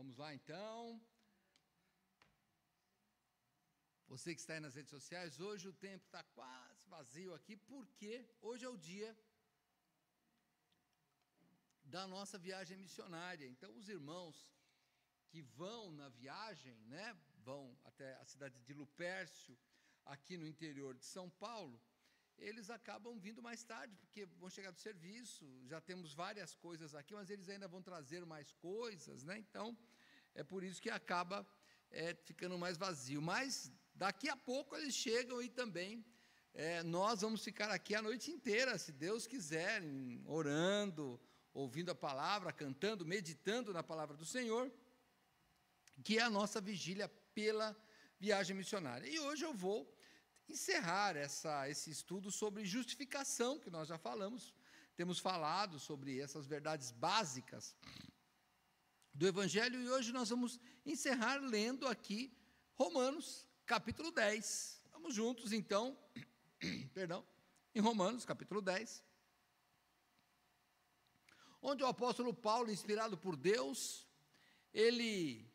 Vamos lá então. Você que está aí nas redes sociais, hoje o tempo está quase vazio aqui, porque hoje é o dia da nossa viagem missionária. Então, os irmãos que vão na viagem, né, vão até a cidade de Lupércio, aqui no interior de São Paulo, eles acabam vindo mais tarde, porque vão chegar do serviço, já temos várias coisas aqui, mas eles ainda vão trazer mais coisas, né? Então, é por isso que acaba ficando mais vazio. Mas, daqui a pouco eles chegam e também nós vamos ficar aqui a noite inteira, se Deus quiser, orando, ouvindo a palavra, cantando, meditando na palavra do Senhor, que é a nossa vigília pela viagem missionária. E hoje eu vou encerrar esse estudo sobre justificação, que nós já falamos, temos falado sobre essas verdades básicas do Evangelho, e hoje nós vamos encerrar lendo aqui Romanos, capítulo 10. Vamos juntos, então, em Romanos, capítulo 10, onde o apóstolo Paulo, inspirado por Deus, ele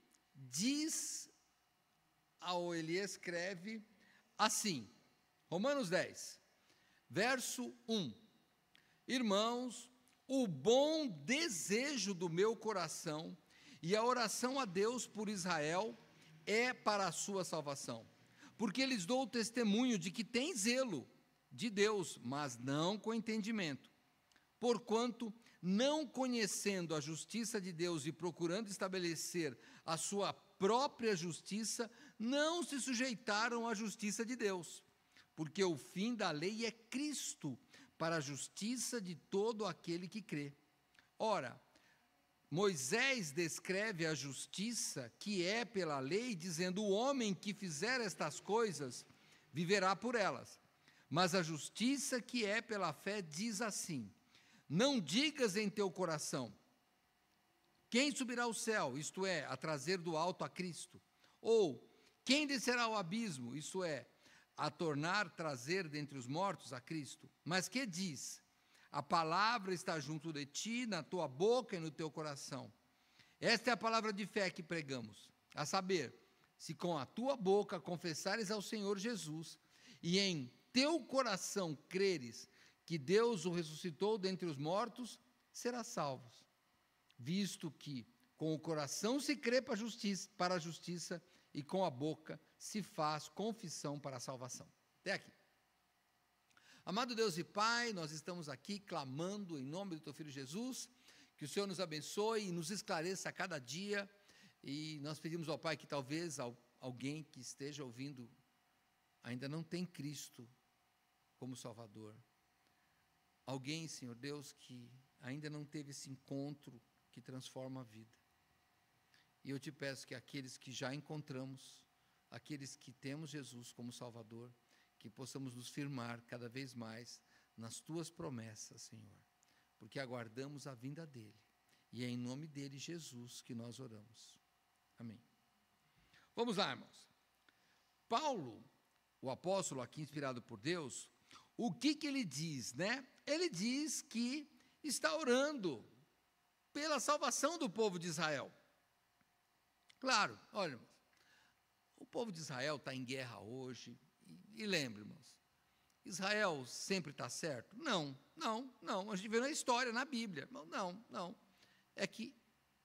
escreve assim, Romanos 10, verso 1: Irmãos, o bom desejo do meu coração e a oração a Deus por Israel é para a sua salvação, porque lhes dou testemunho de que tem zelo de Deus, mas não com entendimento, porquanto, não conhecendo a justiça de Deus e procurando estabelecer a sua própria justiça, não se sujeitaram à justiça de Deus, porque o fim da lei é Cristo, para a justiça de todo aquele que crê. Ora, Moisés descreve a justiça que é pela lei, dizendo: o homem que fizer estas coisas viverá por elas. Mas a justiça que é pela fé diz assim: não digas em teu coração: quem subirá ao céu, isto é, a trazer do alto a Cristo? Ou, quem descerá ao abismo, isto é, a trazer dentre os mortos a Cristo? Mas que diz? A palavra está junto de ti, na tua boca e no teu coração. Esta é a palavra de fé que pregamos, a saber, se com a tua boca confessares ao Senhor Jesus, e em teu coração creres que Deus o ressuscitou dentre os mortos, serás salvo. Visto que com o coração se crê para a justiça e com a boca se faz confissão para a salvação. Até aqui. Amado Deus e Pai, nós estamos aqui clamando em nome do Teu Filho Jesus, que o Senhor nos abençoe e nos esclareça a cada dia, e nós pedimos ao Pai que talvez alguém que esteja ouvindo ainda não tem Cristo como Salvador. Alguém, Senhor Deus, que ainda não teve esse encontro que transforma a vida. E eu te peço que aqueles que já encontramos, aqueles que temos Jesus como Salvador, que possamos nos firmar cada vez mais nas tuas promessas, Senhor, porque aguardamos a vinda dele, e é em nome dele, Jesus, que nós oramos. Amém. Vamos lá, irmãos. Paulo, o apóstolo aqui inspirado por Deus, o que ele diz, né? Ele diz que está orando pela salvação do povo de Israel. Claro, olha, irmãos, o povo de Israel está em guerra hoje, e lembre, irmãos, Israel sempre está certo? Não, a gente vê na história, na Bíblia, não, é que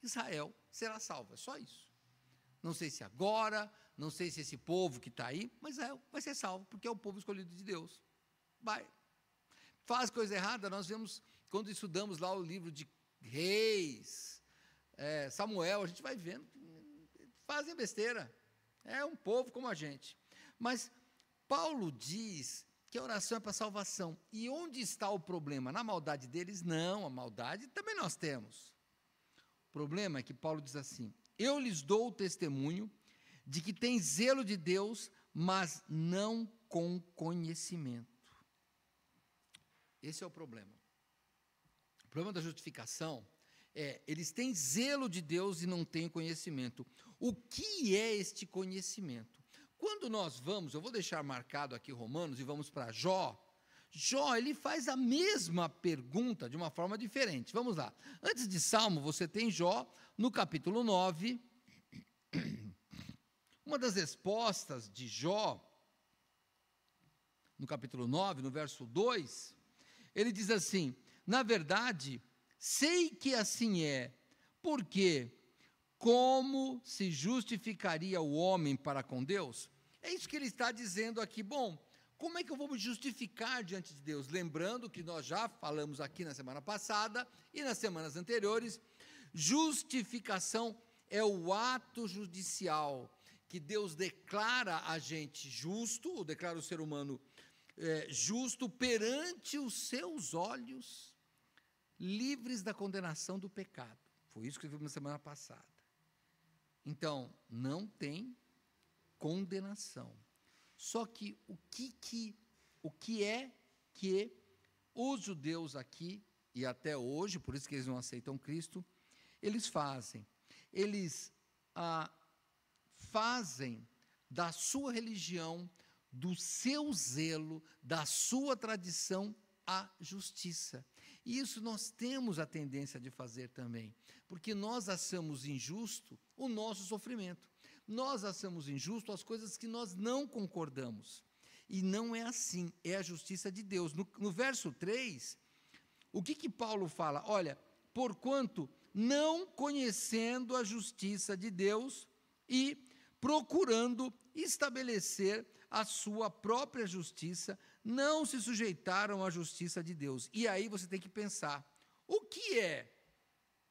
Israel será salvo, é só isso. Não sei se agora, não sei se esse povo que está aí, mas Israel vai ser salvo, porque é o povo escolhido de Deus. Faz coisa errada, nós vemos, quando estudamos lá o livro de Reis, Samuel, a gente vai vendo, fazem besteira, é um povo como a gente. Mas Paulo diz que a oração é para salvação. E onde está o problema? Na maldade deles? Não, a maldade também nós temos. O problema é que Paulo diz assim: eu lhes dou o testemunho de que tem zelo de Deus, mas não com conhecimento. Esse é o problema. O problema da justificação é, eles têm zelo de Deus e não têm conhecimento. O que é este conhecimento? Quando nós vamos, eu vou deixar marcado aqui Romanos e vamos para Jó. Jó, ele faz a mesma pergunta de uma forma diferente. Vamos lá. Antes de Salmo, você tem Jó, no capítulo 9, Uma das respostas de Jó, no capítulo 9, no verso 2, ele diz assim: na verdade, sei que assim é, porque como se justificaria o homem para com Deus? É isso que ele está dizendo aqui. Bom, como é que eu vou me justificar diante de Deus? Lembrando que nós já falamos aqui na semana passada e nas semanas anteriores, justificação é o ato judicial que Deus declara a gente justo, ou declara o ser humano justo perante os seus olhos, livres da condenação do pecado. Foi isso que vimos na semana passada. Então, não tem condenação. Só que o que é que os judeus aqui, e até hoje, por isso que eles não aceitam Cristo, eles fazem? Eles fazem da sua religião, do seu zelo, da sua tradição, a justiça. E isso nós temos a tendência de fazer também, porque nós achamos injusto o nosso sofrimento. Nós achamos injusto as coisas que nós não concordamos. E não é assim, é a justiça de Deus. No verso 3, o que Paulo fala? Olha, porquanto não conhecendo a justiça de Deus e procurando estabelecer a sua própria justiça, não se sujeitaram à justiça de Deus. E aí você tem que pensar, o que é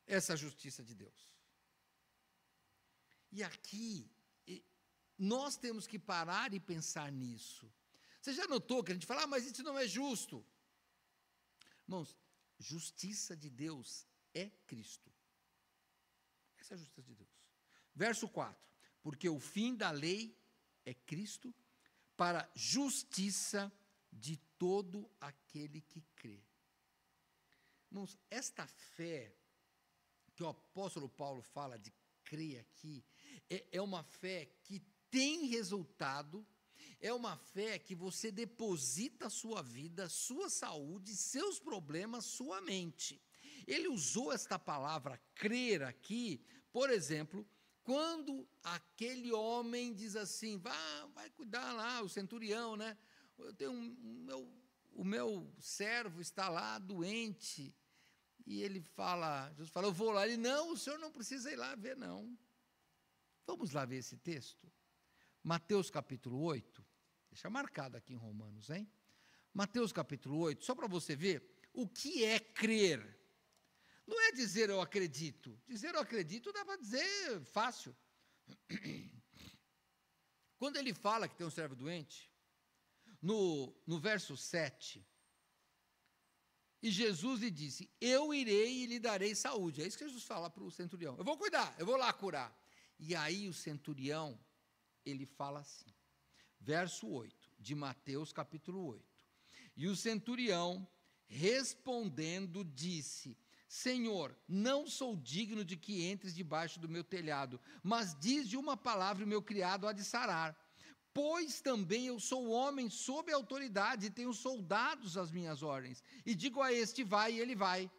essa justiça de Deus? E aqui, nós temos que parar e pensar nisso. Você já notou que a gente fala, mas isso não é justo? Irmãos, justiça de Deus é Cristo. Essa é a justiça de Deus. Verso 4, porque o fim da lei é Cristo, para justiça de todo aquele que crê. Irmãos, esta fé que o apóstolo Paulo fala de crer aqui, é uma fé que tem resultado, é uma fé que você deposita a sua vida, sua saúde, seus problemas, sua mente. Ele usou esta palavra crer aqui, por exemplo, quando aquele homem diz assim, vai cuidar lá, o centurião, né? Eu tenho o meu servo está lá doente. E ele fala, Jesus fala, eu vou lá. Ele, não, o senhor não precisa ir lá ver, não. Vamos lá ver esse texto? Mateus capítulo 8, deixa marcado aqui em Romanos, hein? Mateus capítulo 8, só para você ver o que é crer. Não é dizer eu acredito. Dizer eu acredito dá para dizer fácil. Quando ele fala que tem um servo doente, no verso 7, e Jesus lhe disse, eu irei e lhe darei saúde. É isso que Jesus fala para o centurião. Eu vou cuidar, eu vou lá curar. E aí o centurião, ele fala assim, verso 8, de Mateus capítulo 8. E o centurião, respondendo, disse, Senhor, não sou digno de que entres debaixo do meu telhado, mas dize uma palavra e o meu criado há de sarar. Pois também eu sou homem sob autoridade e tenho soldados às minhas ordens. E digo a este, vai, e ele vai.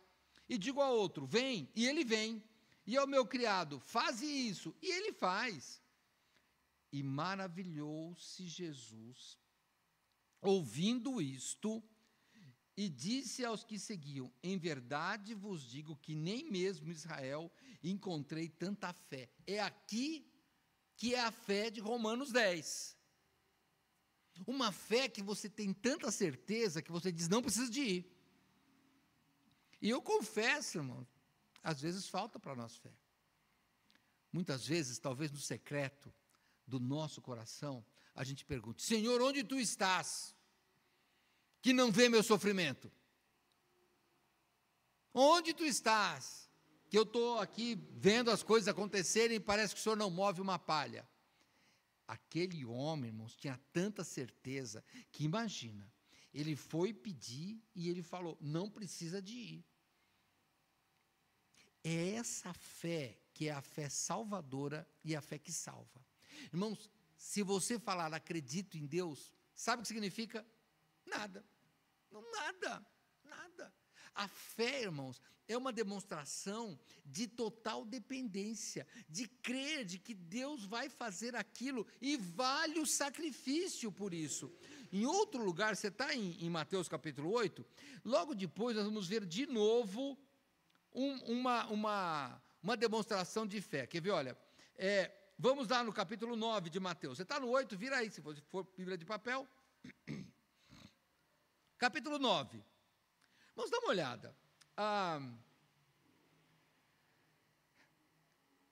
E digo a outro, vem, e ele vem. E ao meu criado, faze isso, e ele faz. E maravilhou-se Jesus, ouvindo isto, e disse aos que seguiam, em verdade vos digo que nem mesmo em Israel encontrei tanta fé. É aqui que é a fé de Romanos 10. Uma fé que você tem tanta certeza que você diz, não precisa de ir. E eu confesso, irmão, às vezes falta para nós fé. Muitas vezes, talvez no secreto do nosso coração, a gente pergunta, Senhor, onde tu estás? Que não vê meu sofrimento? Onde tu estás? Que eu estou aqui vendo as coisas acontecerem e parece que o Senhor não move uma palha. Aquele homem, irmãos, tinha tanta certeza que, imagina, ele foi pedir e ele falou, não precisa de ir. É essa fé que é a fé salvadora e a fé que salva. Irmãos, se você falar acredito em Deus, sabe o que significa? Nada. Nada. a fé, irmãos, é uma demonstração de total dependência, de crer de que Deus vai fazer aquilo e vale o sacrifício por isso. Em outro lugar, você está em Mateus capítulo 8, logo depois nós vamos ver de novo uma demonstração de fé. Quer ver? Olha, vamos lá no capítulo 9 de Mateus. Você está no 8, vira aí, se for Bíblia de papel. Capítulo 9. Vamos dar uma olhada.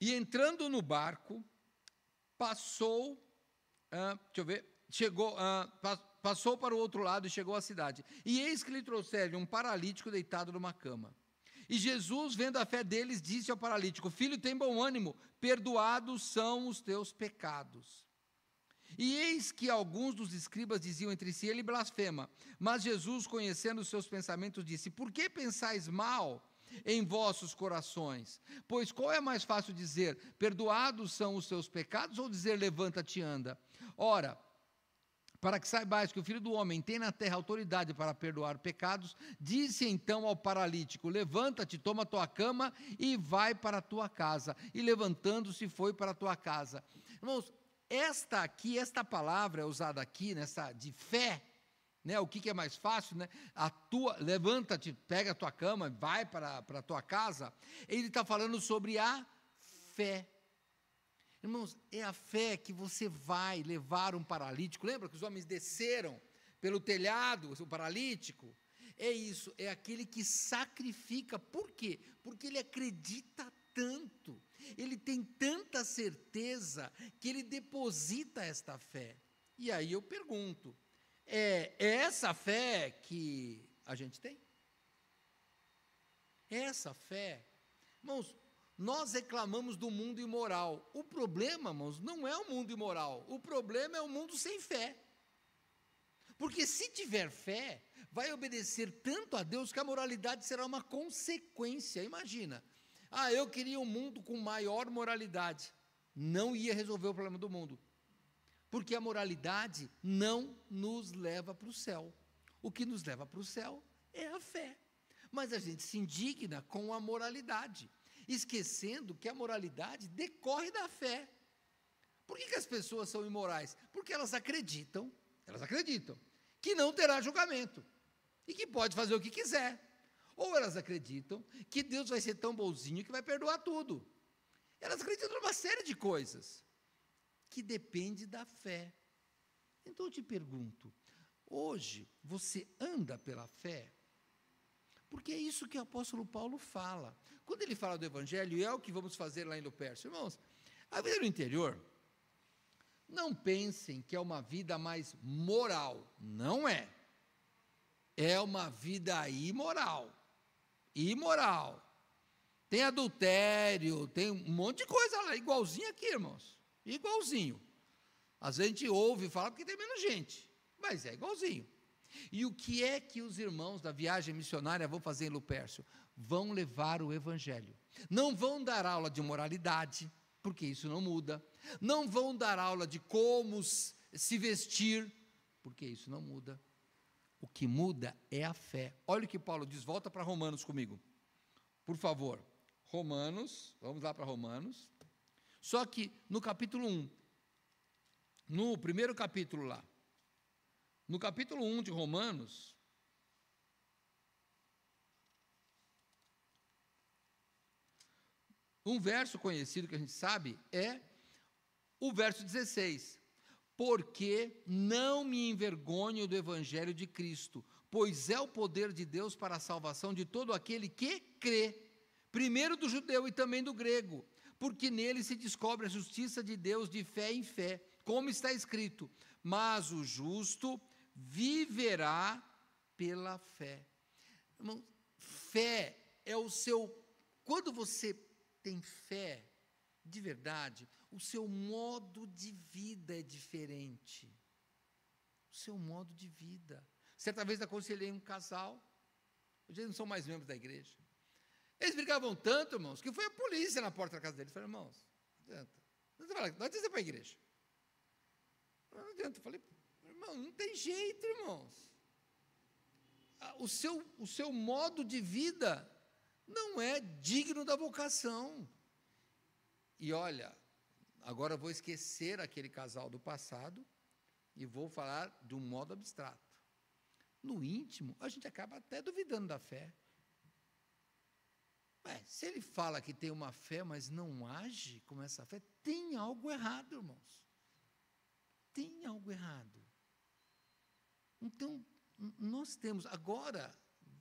E entrando no barco, passou para o outro lado e chegou à cidade. E eis que lhe trouxeram um paralítico deitado numa cama. E Jesus, vendo a fé deles, disse ao paralítico: filho, tem bom ânimo, perdoados são os teus pecados. E eis que alguns dos escribas diziam entre si: ele blasfema. Mas Jesus, conhecendo os seus pensamentos, disse: por que pensais mal em vossos corações? Pois qual é mais fácil dizer: perdoados são os seus pecados, ou dizer: levanta-te e anda? Ora, para que saibais que o Filho do Homem tem na terra autoridade para perdoar pecados, disse então ao paralítico: levanta-te, toma a tua cama e vai para a tua casa. E levantando-se foi para a tua casa. Irmãos, esta palavra é usada aqui, nessa de fé, né? O que é mais fácil, né? Levanta-te, pega a tua cama, vai para a tua casa. Ele está falando sobre a fé. Irmãos, é a fé que você vai levar um paralítico. Lembra que os homens desceram pelo telhado, o paralítico? É isso, é aquele que sacrifica. Por quê? Porque ele acredita tanto, ele tem tanta certeza que ele deposita esta fé. E aí eu pergunto, é essa fé que a gente tem? Essa fé, irmãos, nós reclamamos do mundo imoral. O problema, irmãos, não é o mundo imoral, o problema é o mundo sem fé. Porque se tiver fé, vai obedecer tanto a Deus que a moralidade será uma consequência. Imagina, eu queria um mundo com maior moralidade. Não ia resolver o problema do mundo. Porque a moralidade não nos leva para o céu. O que nos leva para o céu é a fé. Mas a gente se indigna com a moralidade, esquecendo que a moralidade decorre da fé. Por que as pessoas são imorais? Porque elas acreditam que não terá julgamento e que pode fazer o que quiser. Ou elas acreditam que Deus vai ser tão bonzinho que vai perdoar tudo. Elas acreditam numa série de coisas que depende da fé. Então eu te pergunto, hoje você anda pela fé? Porque é isso que o apóstolo Paulo fala. Quando ele fala do evangelho, e é o que vamos fazer lá em Lupércio, irmãos, a vida no interior, não pensem que é uma vida mais moral, não é. É uma vida imoral. Tem adultério, tem um monte de coisa lá, igualzinho aqui, irmãos, igualzinho. Às vezes a gente ouve e fala porque tem menos gente, mas é igualzinho. E o que é que os irmãos da viagem missionária vão fazer em Lupércio? Vão levar o evangelho. Não vão dar aula de moralidade, porque isso não muda. Não vão dar aula de como se vestir, porque isso não muda. O que muda é a fé. Olha o que Paulo diz, volta para Romanos comigo, por favor. Romanos, vamos lá para Romanos. Só que no capítulo 1, no primeiro capítulo lá, no capítulo 1 de Romanos, um verso conhecido que a gente sabe é o verso 16. Porque não me envergonho do evangelho de Cristo, pois é o poder de Deus para a salvação de todo aquele que crê, primeiro do judeu e também do grego, porque nele se descobre a justiça de Deus de fé em fé, como está escrito: mas o justo viverá pela fé. Irmão, fé é o seu, quando você tem fé de verdade, o seu modo de vida é diferente. O seu modo de vida. Certa vez aconselhei um casal, hoje eles não são mais membros da igreja. Eles brigavam tanto, irmãos, que foi a polícia na porta da casa deles. Eu falei, irmãos, não adianta. Não adianta ir para a igreja. Não adianta. Eu falei, irmão, não tem jeito, irmãos. o seu modo de vida não é digno da vocação. E olha, agora eu vou esquecer aquele casal do passado e vou falar de um modo abstrato. No íntimo, a gente acaba até duvidando da fé. Se ele fala que tem uma fé, mas não age com essa fé, tem algo errado, irmãos. Tem algo errado. Então, nós temos agora,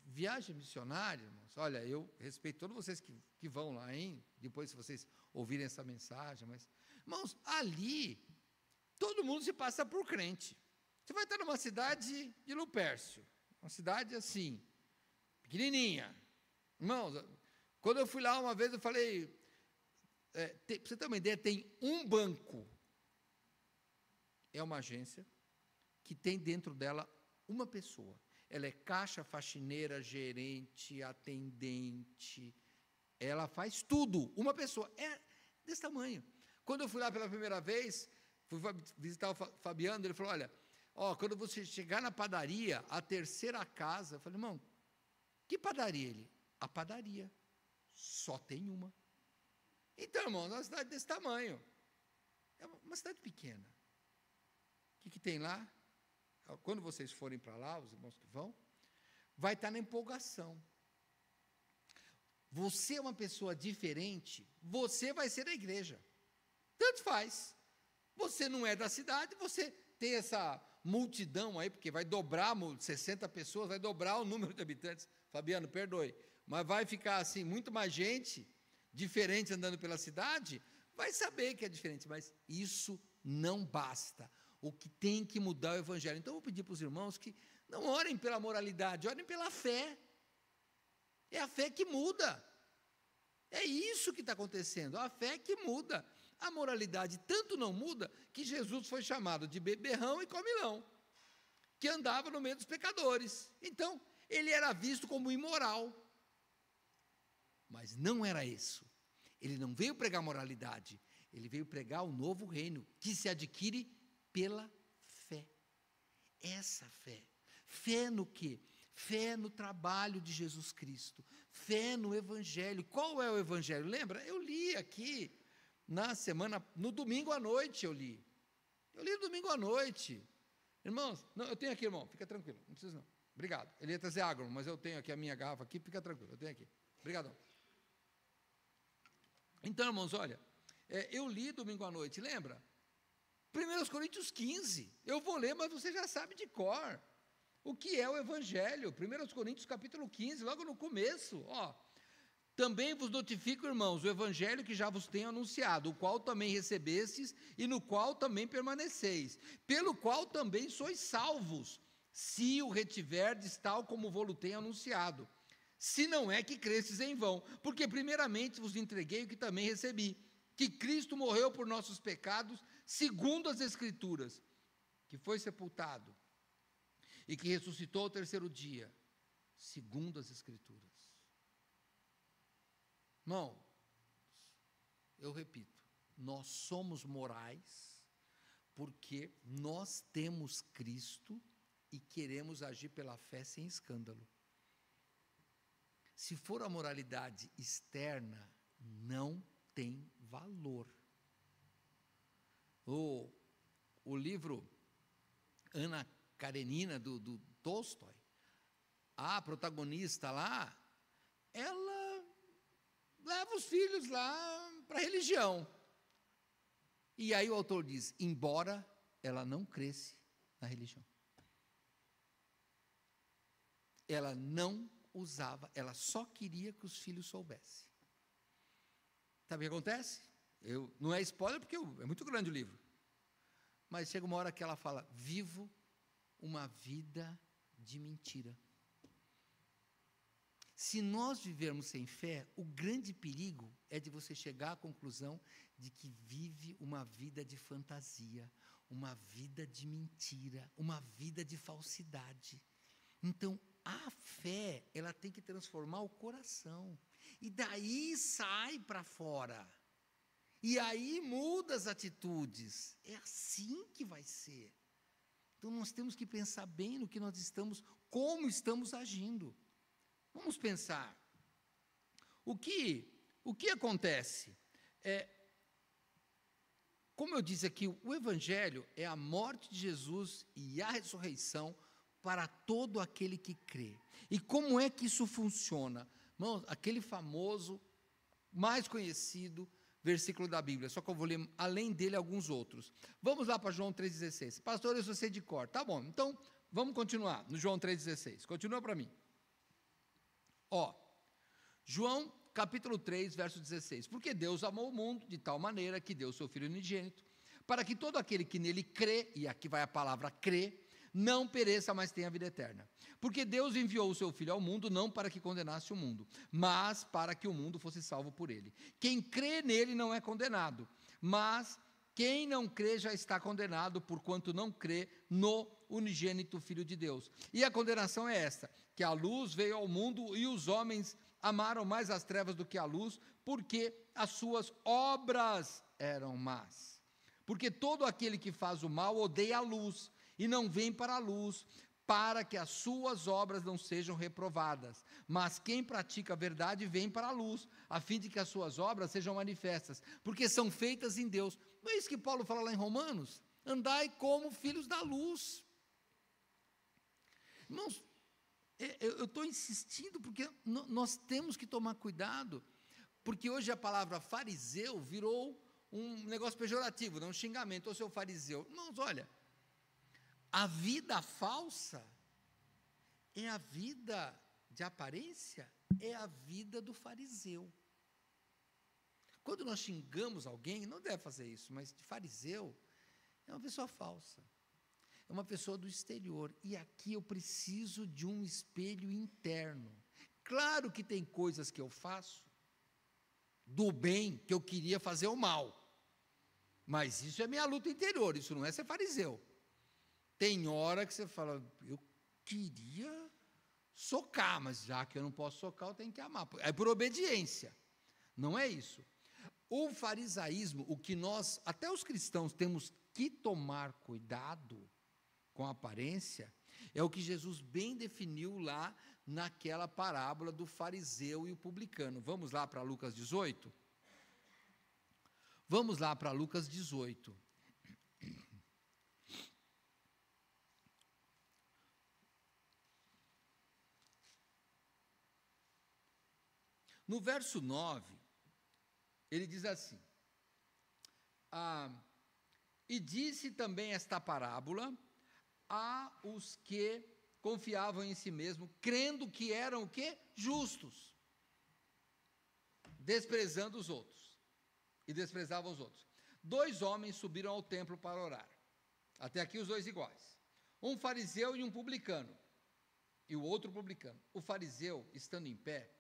viagem missionária, irmãos. Olha, eu respeito todos vocês que vão lá, hein? Depois, se vocês ouvirem essa mensagem, mas, irmãos, ali, todo mundo se passa por crente. Você vai estar numa cidade de Lupércio, uma cidade assim, pequenininha. Irmãos, quando eu fui lá uma vez, eu falei, para você ter uma ideia, tem um banco, é uma agência, que tem dentro dela uma pessoa. Ela é caixa, faxineira, gerente, atendente, ela faz tudo, uma pessoa, é desse tamanho. Quando eu fui lá pela primeira vez, fui visitar o Fabiano, ele falou, olha, quando você chegar na padaria, a terceira casa, eu falei, irmão, que padaria? Ele, a padaria. Só tem uma. Então, irmão, uma cidade desse tamanho. É uma cidade pequena. O que tem lá? Quando vocês forem para lá, os irmãos que vão, vai estar na empolgação. Você é uma pessoa diferente, você vai ser da igreja. Tanto faz. Você não é da cidade, você tem essa multidão aí, porque vai dobrar, 60 pessoas, vai dobrar o número de habitantes. Fabiano, perdoe. Mas vai ficar assim, muito mais gente diferente andando pela cidade, vai saber que é diferente, mas isso não basta. O que tem que mudar é o evangelho. Então, eu vou pedir para os irmãos que não orem pela moralidade, orem pela fé. É a fé que muda. É isso que está acontecendo, a fé que muda. A moralidade tanto não muda, que Jesus foi chamado de beberrão e comilão, que andava no meio dos pecadores. Então, ele era visto como imoral. Mas não era isso. Ele não veio pregar moralidade, ele veio pregar o novo reino, que se adquire pela fé. Essa fé. Fé no quê? Fé no trabalho de Jesus Cristo. Fé no Evangelho. Qual é o Evangelho? Lembra? Eu li aqui, no domingo à noite eu li. Eu li no domingo à noite. Irmãos, não, eu tenho aqui, irmão, fica tranquilo, não precisa não. Obrigado. Ele ia trazer água, mas eu tenho aqui a minha garrafa aqui, fica tranquilo, eu tenho aqui. Obrigadão. Então, irmãos, olha, eu li domingo à noite, lembra? 1 Coríntios 15, eu vou ler, mas você já sabe de cor. O que é o Evangelho? 1 Coríntios capítulo 15, logo no começo, também vos notifico, irmãos, o Evangelho que já vos tenho anunciado, o qual também recebestes e no qual também permaneceis, pelo qual também sois salvos, se o retiverdes tal como vos tenho anunciado. Se não é que cresces em vão, porque primeiramente vos entreguei o que também recebi, que Cristo morreu por nossos pecados, segundo as Escrituras, que foi sepultado, e que ressuscitou ao terceiro dia, segundo as Escrituras. Irmão, eu repito, nós somos morais, porque nós temos Cristo e queremos agir pela fé sem escândalo. Se for a moralidade externa, não tem valor. O livro Ana Karenina, do Tolstói, a protagonista lá, ela leva os filhos lá para a religião. E aí o autor diz, embora ela não cresce na religião. Ela não usava, ela só queria que os filhos soubessem. Sabe o que acontece? Não é spoiler porque é muito grande o livro. Mas chega uma hora que ela fala, vivo uma vida de mentira. Se nós vivermos sem fé, o grande perigo é de você chegar à conclusão de que vive uma vida de fantasia, uma vida de mentira, uma vida de falsidade. Então, a fé, ela tem que transformar o coração. E daí sai para fora. E aí muda as atitudes. É assim que vai ser. Então nós temos que pensar bem no que nós estamos, como estamos agindo. Vamos pensar. O que acontece? Como eu disse aqui, o Evangelho é a morte de Jesus e a ressurreição para todo aquele que crê. E como é que isso funciona? Irmãos, aquele famoso, mais conhecido versículo da Bíblia, só que eu vou ler, além dele, alguns outros. Vamos lá para João 3,16. Pastor, eu só sei de cor. Tá bom, então, vamos continuar no João 3,16. Continua para mim. João, capítulo 3, verso 16. Porque Deus amou o mundo de tal maneira que deu o seu Filho unigênito, para que todo aquele que nele crê, e aqui vai a palavra crê, não pereça, mas tenha vida eterna. Porque Deus enviou o seu Filho ao mundo, não para que condenasse o mundo, mas para que o mundo fosse salvo por ele. Quem crê nele não é condenado, mas quem não crê já está condenado, porquanto não crê no unigênito Filho de Deus. E a condenação é esta, que a luz veio ao mundo e os homens amaram mais as trevas do que a luz, porque as suas obras eram más. Porque todo aquele que faz o mal odeia a luz, e não vem para a luz, para que as suas obras não sejam reprovadas. Mas quem pratica a verdade vem para a luz, a fim de que as suas obras sejam manifestas, porque são feitas em Deus. Não é isso que Paulo fala lá em Romanos? Andai como filhos da luz. Irmãos, eu estou insistindo porque nós temos que tomar cuidado, porque hoje a palavra fariseu virou um negócio pejorativo, não um xingamento, ô seu fariseu. Irmãos, olha, a vida falsa é a vida de aparência, é a vida do fariseu. Quando nós xingamos alguém, não deve fazer isso, mas de fariseu, é uma pessoa falsa, é uma pessoa do exterior, e aqui eu preciso de um espelho interno. Claro que tem coisas que eu faço do bem, que eu queria fazer o mal, mas isso é minha luta interior, isso não é ser fariseu. Tem hora que você fala, eu queria socar, mas já que eu não posso socar, eu tenho que amar. É por obediência, não é isso. O farisaísmo, o que nós, até os cristãos, temos que tomar cuidado com a aparência, é o que Jesus bem definiu lá naquela parábola do fariseu e o publicano. Vamos lá para Lucas 18? Vamos lá para Lucas 18. No verso 9, ele diz assim, e disse também esta parábola a os que confiavam em si mesmo, crendo que eram o quê? Justos, desprezando os outros, e desprezavam os outros. 2 homens subiram ao templo para orar, até aqui os 2 iguais, um fariseu e um publicano, e o outro publicano. O fariseu, estando em pé,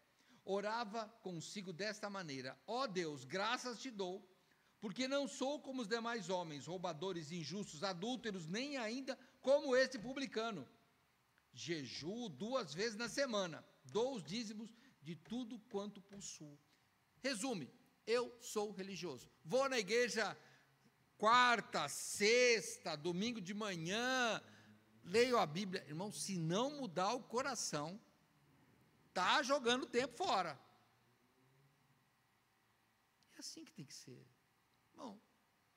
orava consigo desta maneira, ó Deus, graças te dou, porque não sou como os demais homens, roubadores, injustos, adúlteros, nem ainda como este publicano. Jejuo 2 vezes na semana, dou os dízimos de tudo quanto possuo. Resume, eu sou religioso, vou na igreja quarta, sexta, domingo de manhã, leio a Bíblia. Irmão, se não mudar o coração, está jogando o tempo fora. É assim que tem que ser. Bom,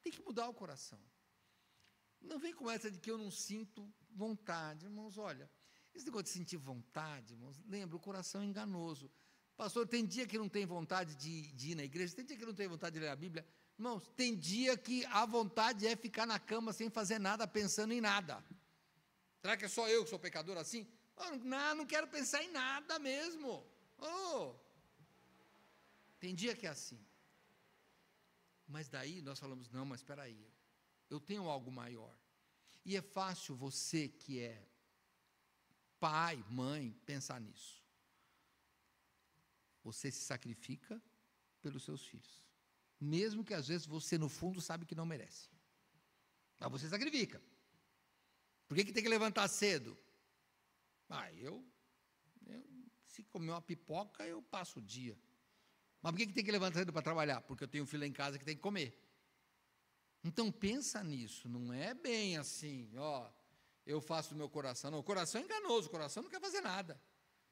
tem que mudar o coração. Não vem com essa de que eu não sinto vontade. Irmãos, olha, esse negócio de sentir vontade, irmãos, lembra, o coração é enganoso. Pastor, tem dia que não tem vontade de ir na igreja, tem dia que não tem vontade de ler a Bíblia. Irmãos, tem dia que a vontade é ficar na cama sem fazer nada, pensando em nada. Será que é só eu que sou pecador assim? Não quero pensar em nada mesmo. Tem dia que é assim. Mas daí nós falamos, não, mas espera aí, eu tenho algo maior. E é fácil você que é pai, mãe, pensar nisso. Você se sacrifica pelos seus filhos, mesmo que às vezes você no fundo sabe que não merece. Mas você sacrifica. Por que tem que levantar cedo? Eu se comer uma pipoca, eu passo o dia. Mas por que tem que levantar cedo para trabalhar? Porque eu tenho um filho em casa que tem que comer. Então pensa nisso, não é bem assim, eu faço do meu coração. Não, o coração é enganoso, o coração não quer fazer nada.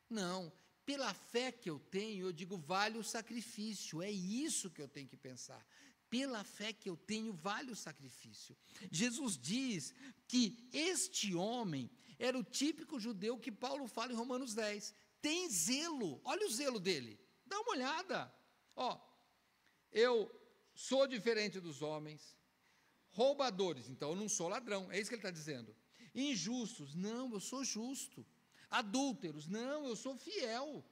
Não, pela fé que eu tenho, eu digo, vale o sacrifício, é isso que eu tenho que pensar. Pela fé que eu tenho, vale o sacrifício. Jesus diz que este homem era o típico judeu que Paulo fala em Romanos 10. Tem zelo, olha o zelo dele, dá uma olhada. Ó, eu sou diferente dos homens, roubadores, então eu não sou ladrão, é isso que ele está dizendo. Injustos, não, eu sou justo. Adúlteros, não, eu sou fiel.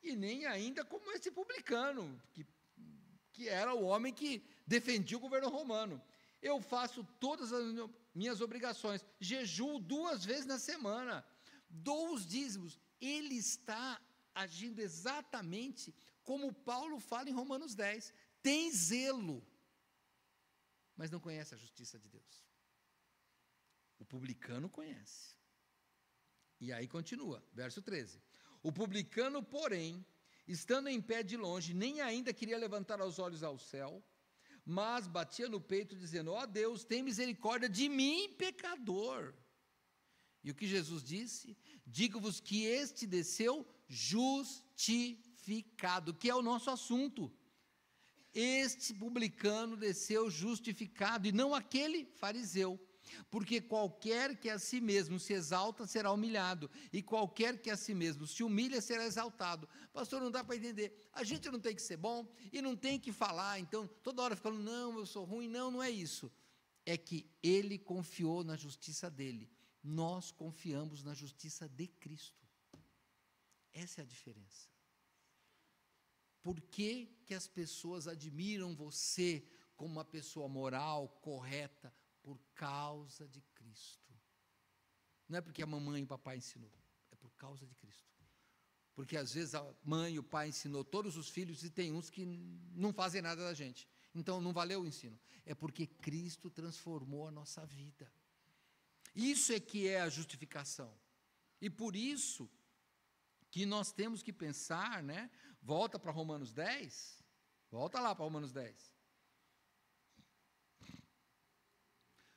E nem ainda como esse publicano, que era o homem que defendia o governo romano. Eu faço todas as minhas obrigações, jejuo 2 vezes na semana, dou os dízimos. Ele está agindo exatamente como Paulo fala em Romanos 10. Tem zelo, mas não conhece a justiça de Deus. O publicano conhece. E aí continua, verso 13. O publicano, porém, estando em pé de longe, nem ainda queria levantar os olhos ao céu, mas batia no peito, dizendo: ó Deus, tem misericórdia de mim, pecador. E o que Jesus disse? Digo-vos que este desceu justificado, que é o nosso assunto. Este publicano desceu justificado, e não aquele fariseu. Porque qualquer que a si mesmo se exalta será humilhado, e qualquer que a si mesmo se humilha será exaltado. Pastor, não dá para entender. A gente não tem que ser bom e não tem que falar, então toda hora falando, não, eu sou ruim. Não, não é isso. É que ele confiou na justiça dele. Nós confiamos na justiça de Cristo. Essa é a diferença. Por que que as pessoas admiram você como uma pessoa moral, correta? Por causa de Cristo. Não é porque a mamãe e o papai ensinou, é por causa de Cristo. Porque às vezes a mãe e o pai ensinou todos os filhos e tem uns que não fazem nada da gente. Então não valeu o ensino. É porque Cristo transformou a nossa vida. Isso é que é a justificação. E por isso que nós temos que pensar, né? Volta para Romanos 10. Volta lá para Romanos 10.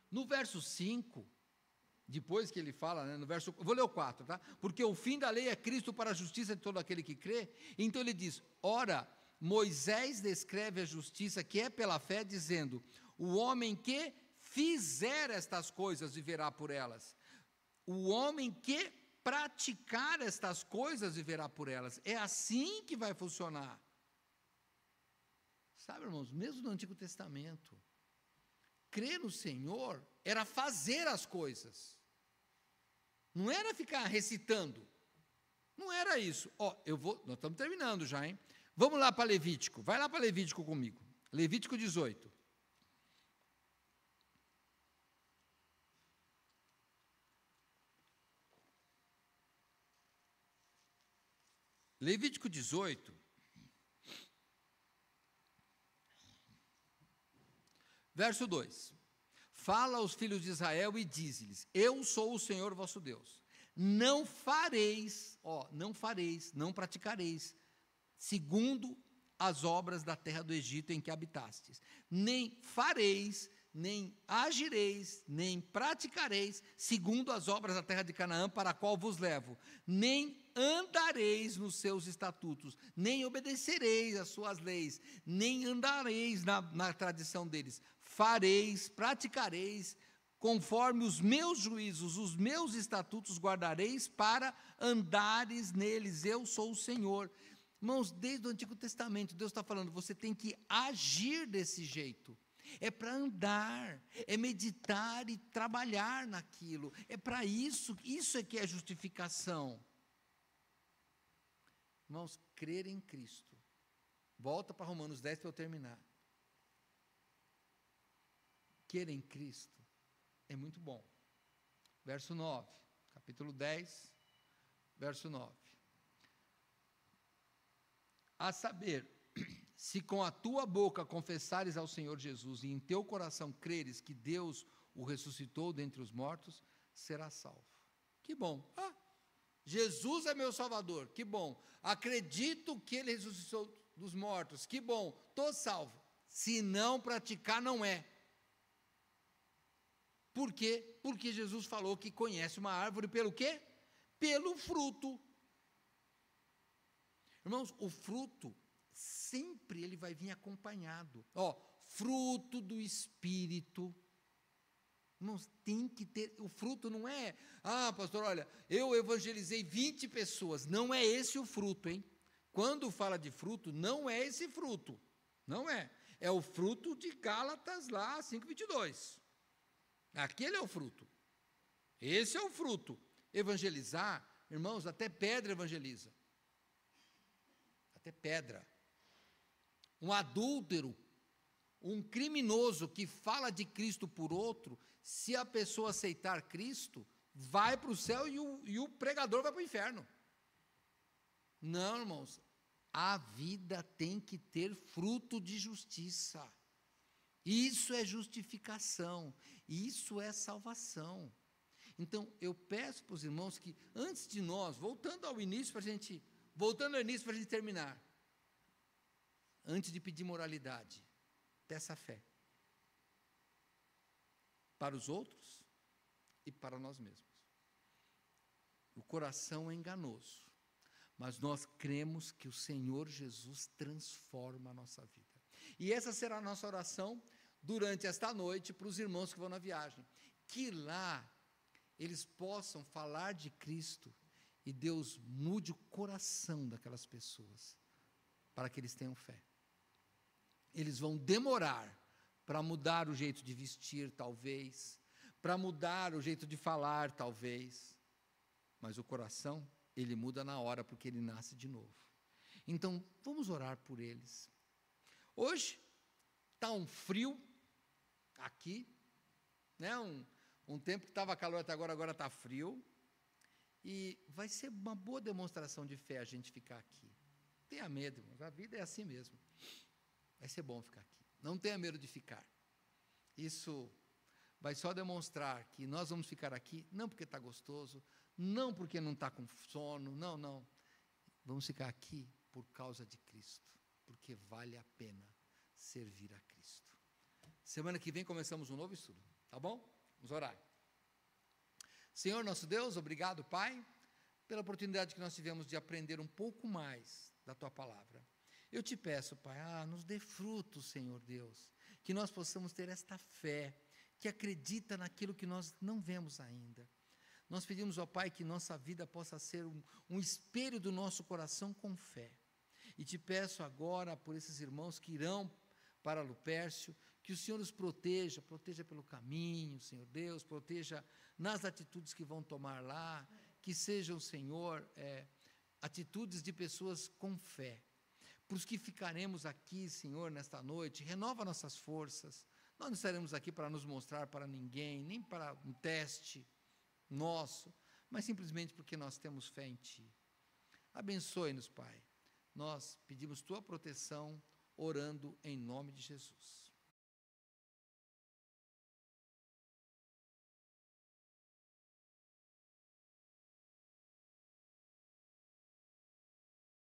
No verso 5, depois que ele fala, né, no verso, vou ler o 4, tá? Porque o fim da lei é Cristo para a justiça de todo aquele que crê. Então ele diz, ora, Moisés descreve a justiça que é pela fé, dizendo, o homem que fizer estas coisas viverá por elas. O homem que praticar estas coisas viverá por elas. É assim que vai funcionar. Sabe, irmãos, mesmo no Antigo Testamento, crer no Senhor era fazer as coisas, não era ficar recitando, não era isso. Nós estamos terminando já, hein? Vamos lá para Levítico, vai lá para Levítico comigo, Levítico 18. Levítico 18, verso 2, fala aos filhos de Israel e diz-lhes, eu sou o Senhor vosso Deus, não fareis, não praticareis, segundo as obras da terra do Egito em que habitastes, nem fareis, nem agireis, nem praticareis, segundo as obras da terra de Canaã, para a qual vos levo, nem andareis nos seus estatutos, nem obedecereis às suas leis, nem andareis na tradição deles, fareis, praticareis, conforme os meus juízos, os meus estatutos guardareis, para andares neles, eu sou o Senhor. Irmãos, desde o Antigo Testamento, Deus está falando, você tem que agir desse jeito. É para andar, é meditar e trabalhar naquilo, é para isso, isso é que é justificação. Irmãos, crer em Cristo, volta para Romanos 10 para eu terminar. Crer em Cristo é muito bom. Verso 9, capítulo 10, verso 9. A saber, se com a tua boca confessares ao Senhor Jesus e em teu coração creres que Deus o ressuscitou dentre os mortos, serás salvo. Que bom. Jesus é meu Salvador, que bom. Acredito que Ele ressuscitou dos mortos, que bom. Estou salvo. Se não praticar, não é. Por quê? Porque Jesus falou que conhece uma árvore pelo quê? Pelo fruto. Irmãos, o fruto sempre ele vai vir acompanhado. Fruto do Espírito. Irmãos, tem que ter, o fruto não é, pastor, olha, eu evangelizei 20 pessoas, não é esse o fruto, hein? Quando fala de fruto, não é esse fruto, não é, é o fruto de Gálatas lá, 5:22, aquele é o fruto, esse é o fruto. Evangelizar, irmãos, até pedra evangeliza, até pedra. Um adúltero, um criminoso que fala de Cristo por outro, se a pessoa aceitar Cristo, vai para o céu e o pregador vai para o inferno. Não, irmãos, a vida tem que ter fruto de justiça. Isso é justificação, isso é salvação. Então, eu peço para os irmãos que, antes de nós, voltando ao início para a gente terminar, antes de pedir moralidade, dessa fé, para os outros e para nós mesmos. O coração é enganoso, mas nós cremos que o Senhor Jesus transforma a nossa vida. E essa será a nossa oração durante esta noite para os irmãos que vão na viagem, que lá eles possam falar de Cristo e Deus mude o coração daquelas pessoas, para que eles tenham fé. Eles vão demorar para mudar o jeito de vestir, talvez, para mudar o jeito de falar, talvez, mas o coração, ele muda na hora, porque ele nasce de novo. Então, vamos orar por eles. Hoje, está um frio aqui, né? Um tempo que estava calor até agora está frio, e vai ser uma boa demonstração de fé a gente ficar aqui. Tenha medo, irmãos, a vida é assim mesmo. Vai ser bom ficar aqui. Não tenha medo de ficar. Isso vai só demonstrar que nós vamos ficar aqui, não porque está gostoso, não porque não está com sono, não. Vamos ficar aqui por causa de Cristo, porque vale a pena servir a Cristo. Semana que vem começamos um novo estudo, tá bom? Vamos orar. Senhor nosso Deus, obrigado, Pai, pela oportunidade que nós tivemos de aprender um pouco mais da Tua Palavra. Eu te peço, Pai, nos dê frutos, Senhor Deus, que nós possamos ter esta fé, que acredita naquilo que nós não vemos ainda. Nós pedimos ao Pai que nossa vida possa ser um espelho do nosso coração com fé. E te peço agora por esses irmãos que irão para Lupércio, que o Senhor os proteja pelo caminho, Senhor Deus, proteja nas atitudes que vão tomar lá, que sejam, Senhor, atitudes de pessoas com fé. Para os que ficaremos aqui, Senhor, nesta noite, renova nossas forças. Nós não estaremos aqui para nos mostrar para ninguém, nem para um teste nosso, mas simplesmente porque nós temos fé em Ti. Abençoe-nos, Pai. Nós pedimos Tua proteção, orando em nome de Jesus.